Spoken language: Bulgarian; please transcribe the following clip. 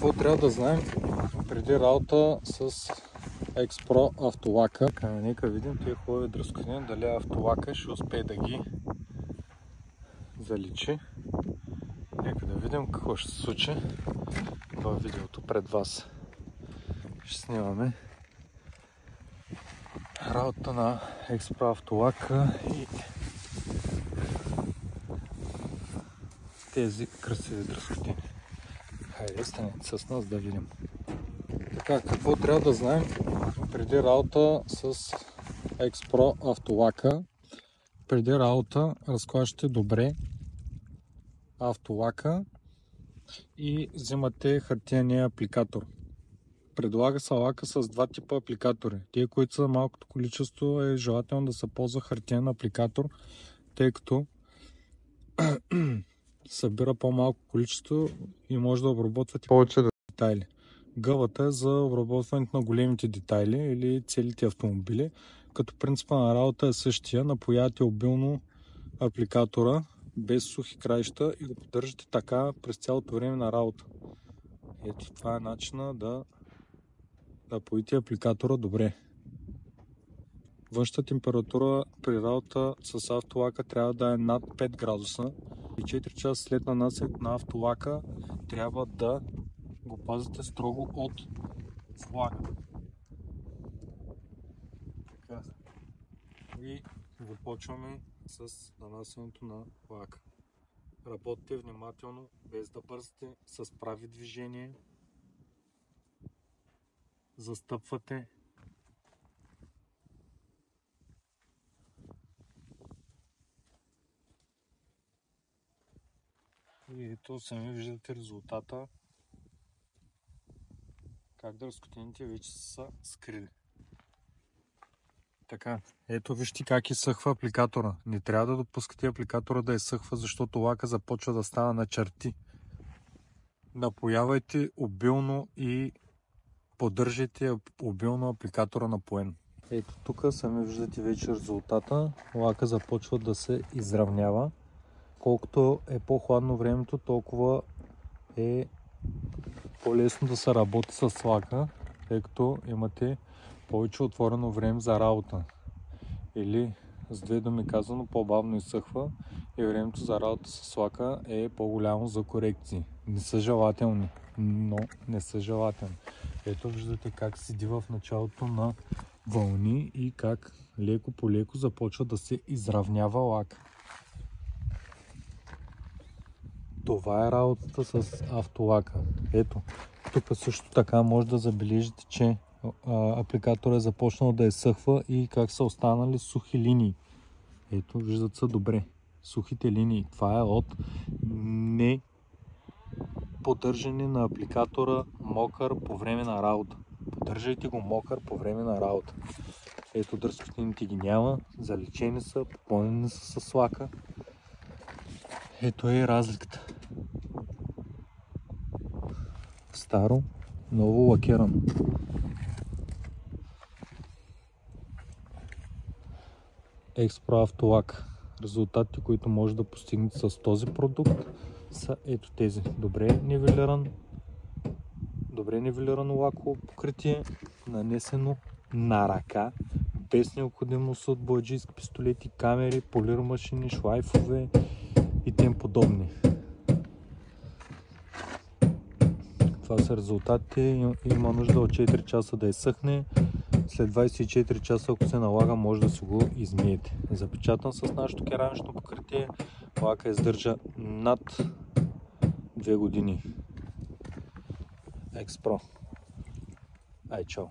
какво трябва да знаем преди работа с X-Pro автолака. Нека видим тия хубави дръскотини, дали автолака ще успее да ги заличи. Нека да видим какво ще се случи в видеото пред вас. Ще снимаме работа на X-Pro автолака и тези красиви дръскотини. Хайде, станете с нас да видим. Така, какво трябва да знаем преди работа с X-Pro автолака? Преди работа разклащате добре автолака и взимате хартияния апликатор. Предлага се лака с два типа апликатори. Тие, които са малкото количество, е желателно да се ползва хартиен апликатор, тъй като събира по-малко количество и може да обработвате повече детайли. Гъвата е за обработването на големите детайли или целите автомобили, като принципа на работа е същия. Напоявате обилно апликатора без сухи краища и го поддържате така през цялото време на работа. Ето, това е начина да напоите апликатора добре. Външната температура при работа с автолака трябва да е над 5 градуса и 4 часа след нанасянето на автолака трябва да го пазите строго от влага. Така. И започваме с нанасянето на лака. Работете внимателно, без да бързате, с прави движения. Застъпвате. И ето сами виждате резултата. Как дръскотините вече са скрили. Така, ето вижте как изсъхва апликатора. Не трябва да допускате апликатора да изсъхва, защото лака започва да става на черти. Напоявайте обилно и поддържайте обилно апликатора напоен. Ето тук сами виждате вече резултата. Лака започва да се изравнява. Колкото е по-хладно времето, толкова е по-лесно да се работи с лака, тъй като имате повече отворено време за работа. Или, с две думи казано, по-бавно изсъхва и времето за работа с лака е по-голямо за корекции. Не са желателни, но не са желателни. Ето виждате как седи в началото на вълни и как леко по леко започва да се изравнява лака. Това е работата с автолака. Ето, тук също така може да забележите, че апликаторът е започнал да изсъхва и как са останали сухи линии. Ето, виждат се добре сухите линии. Това е от не поддържане на апликатора мокър по време на работа. Поддържайте го мокър по време на работа. Ето, дръскотините ги няма, заличени са, попълнени са с лака. Ето е разликата. Старо, ново лакирано. X-Pro автолак. Резултатите, които може да постигнете с този продукт, са ето тези. Добре нивелирано лаково покритие, нанесено на ръка, без необходимост от бояджийски пистолети, камери, полирмашини, шлайфове и тем подобни. Това са резултатите. Има нужда от 4 часа да изсъхне. След 24 часа, ако се налага, може да си го измиете. Запечатан с нашето керамично покритие. Лака издържа над 2 години. X-Pro. Ай, чао!